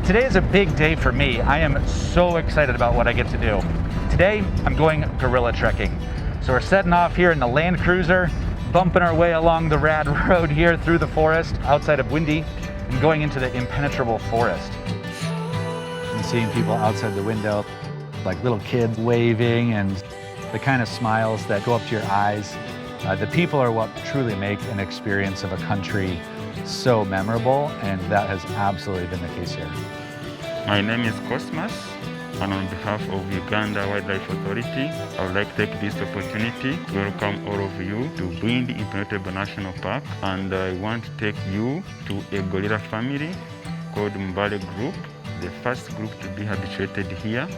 Today is a big day for me. I am so excited about what I get to do. Today, I'm going gorilla trekking. So we're setting off here in the Land Cruiser, bumping our way along the rad road here through the forest outside of Bwindi and going into the Impenetrable forest. And seeing people outside the window, like little kids waving and the kind of smiles that go up to your eyes. The people are what truly make an experience of a country so memorable, and that has absolutely been the case here. My name is Cosmas, and on behalf of Uganda Wildlife Authority, I would like to take this opportunity to welcome all of you to Bwindi Impenetrable National Park, and I want to take you to a gorilla family called Mbale Group, the first group to be habituated here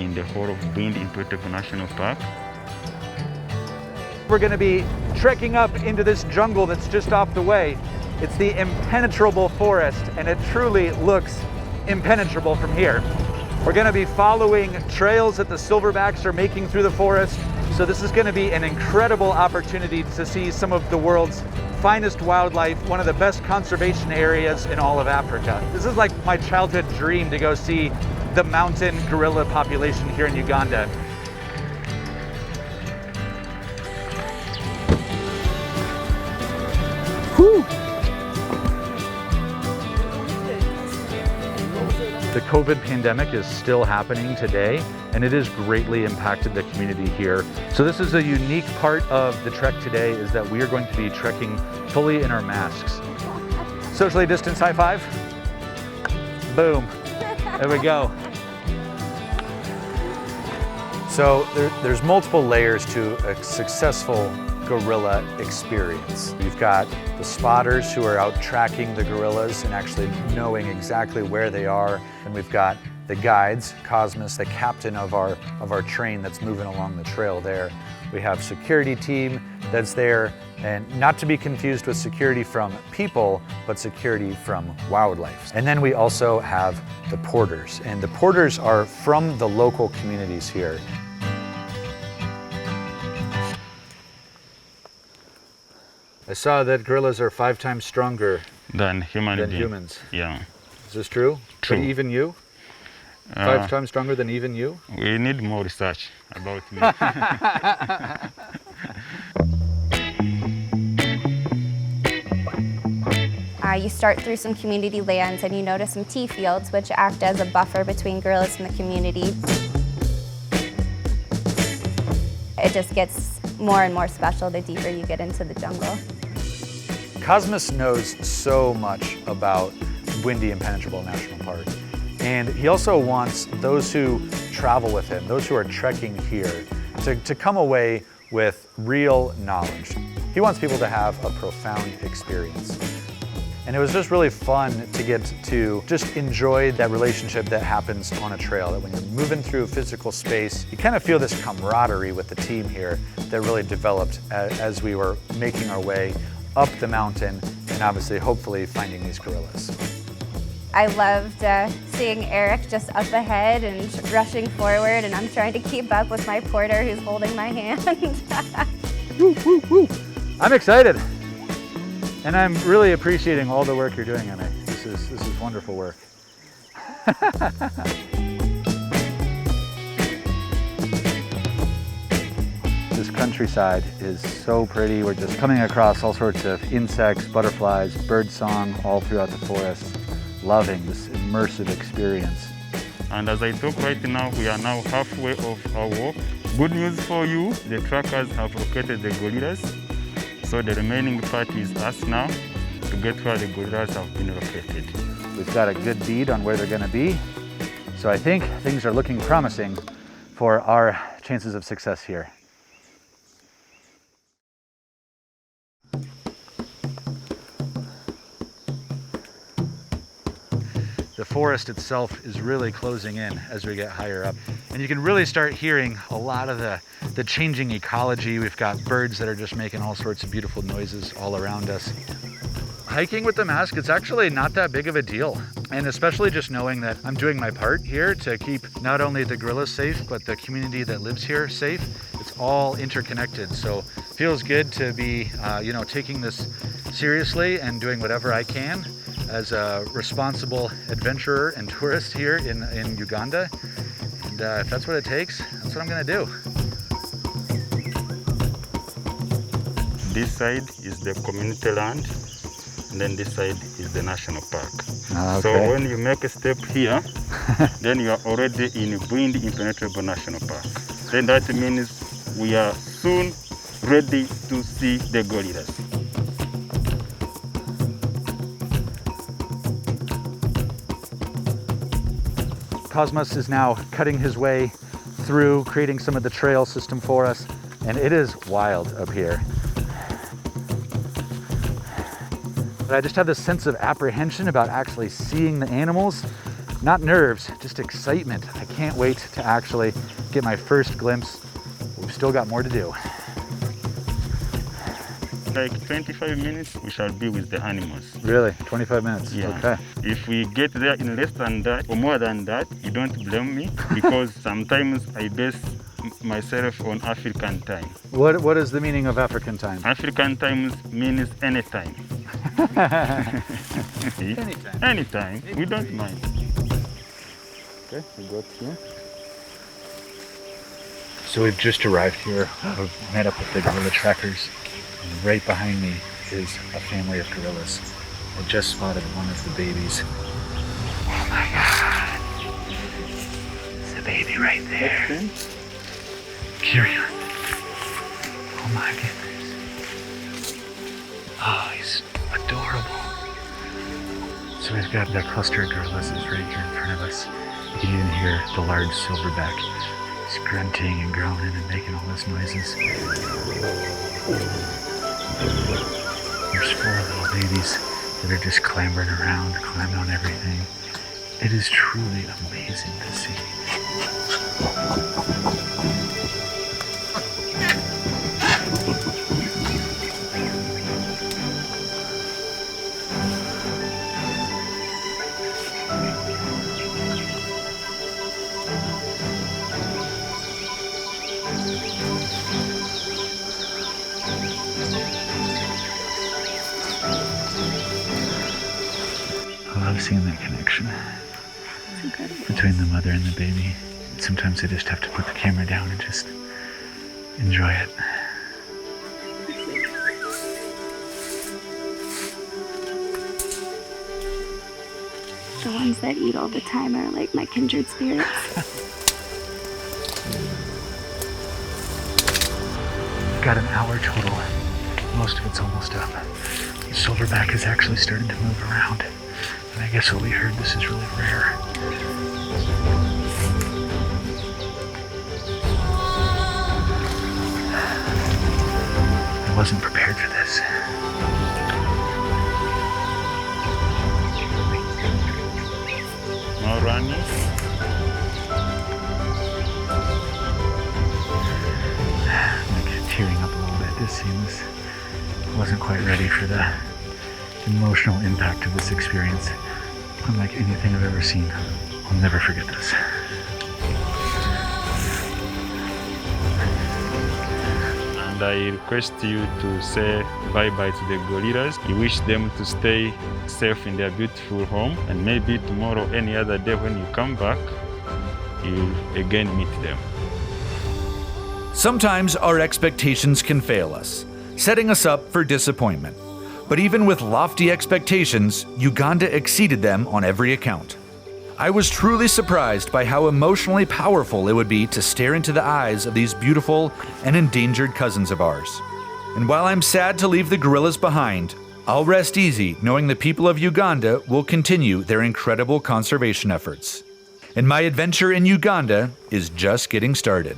in the whole of Bwindi Impenetrable National Park. We're going to be trekking up into this jungle that's just off the way. It's the Impenetrable forest, and it truly looks impenetrable from here. We're going to be following trails that the silverbacks are making through the forest. So this is going to be an incredible opportunity to see some of the world's finest wildlife, one of the best conservation areas in all of Africa. This is like my childhood dream, to go see the mountain gorilla population here in Uganda. Whew. The COVID pandemic is still happening today, and it has greatly impacted the community here. So this is a unique part of the trek today, is that we are going to be trekking fully in our masks. Socially distanced high five. Boom. There we go. So there's multiple layers to a successful gorilla experience. You've got the spotters who are out tracking the gorillas and actually knowing exactly where they are. And we've got the guides, Cosmos, the captain of our train that's moving along the trail there. We have security team that's there, and not to be confused with security from people, but security from wildlife. And then we also have the porters, and the porters are from the local communities here. I saw that gorillas are 5 times stronger than humans. Yeah. Is this true? True. But even you? 5 times stronger than even you? We need more research about me. You start through some community lands and you notice some tea fields, which act as a buffer between gorillas and the community. It just gets more and more special the deeper you get into the jungle. Cosmos knows so much about Bwindi Impenetrable National Park. And he also wants those who travel with him, those who are trekking here, to come away with real knowledge. He wants people to have a profound experience. And it was just really fun to get to just enjoy that relationship that happens on a trail, that when you're moving through physical space, you kind of feel this camaraderie with the team here that really developed as we were making our way up the mountain and obviously, hopefully, finding these gorillas. I loved seeing Eric just up ahead and rushing forward, and I'm trying to keep up with my porter who's holding my hand. Woo, woo, woo. I'm excited. And I'm really appreciating all the work you're doing on it. This is wonderful work. This countryside is so pretty. We're just coming across all sorts of insects, butterflies, bird song all throughout the forest. Loving this immersive experience. And as I talk right now, we are now halfway of our walk. Good news for you, the trackers have located the gorillas. So the remaining part is us now to get where the gorillas have been located. We've got a good bead on where they're going to be. So I think things are looking promising for our chances of success here. The forest itself is really closing in as we get higher up. And you can really start hearing a lot of the changing ecology. We've got birds that are just making all sorts of beautiful noises all around us. Hiking with the mask, it's actually not that big of a deal. And especially just knowing that I'm doing my part here to keep not only the gorillas safe, but the community that lives here safe. It's all interconnected. So it feels good to be, taking this seriously and doing whatever I can as a responsible adventurer and tourist here in Uganda. And if that's what it takes, that's what I'm gonna do. This side is the community land, and then this side is the national park. Okay. So when you make a step here, then you are already in Bwindi Impenetrable National Park. Then that means we are soon ready to see the gorillas. Cosmos is now cutting his way through, creating some of the trail system for us, and it is wild up here. But I just have this sense of apprehension about actually seeing the animals. Not nerves, just excitement. I can't wait to actually get my first glimpse. We've still got more to do. Like 25 minutes, we shall be with the animals. Really? 25 minutes? Yeah. Okay. If we get there in less than that or more than that, you don't blame me because sometimes I base myself on African time. What is the meaning of African time? African time means anytime. Anytime. Anytime. We don't mind. Okay, we got here. So we've just arrived here. We've met up with the gorilla trackers. And right behind me is a family of gorillas. I just spotted one of the babies. Oh my God. There's a baby right there. Kirion. Oh my goodness. Oh, he's adorable. So we've got the cluster of gorillas is right here in front of us. You can even hear the large silverback. He's grunting and groaning and making all those noises. There's 4 little babies that are just clambering around, climbing on everything. It is truly amazing to see. I love seeing that connection between the mother and the baby. Sometimes I just have to put the camera down and just enjoy it. The ones that eat all the time are like my kindred spirits. Got an hour total. Most of it's almost up. The silverback is actually starting to move around. And I guess what we heard, this is really rare. I wasn't prepared for this. More running. I'm like tearing up a little bit just seeing this. I wasn't quite ready for the emotional impact of this experience. Unlike anything I've ever seen. I'll never forget this. And I request you to say bye-bye to the gorillas. You wish them to stay safe in their beautiful home, and maybe tomorrow, any other day when you come back, you'll again meet them. Sometimes our expectations can fail us, setting us up for disappointment. But even with lofty expectations, Uganda exceeded them on every account. I was truly surprised by how emotionally powerful it would be to stare into the eyes of these beautiful and endangered cousins of ours. And while I'm sad to leave the gorillas behind, I'll rest easy knowing the people of Uganda will continue their incredible conservation efforts. And my adventure in Uganda is just getting started.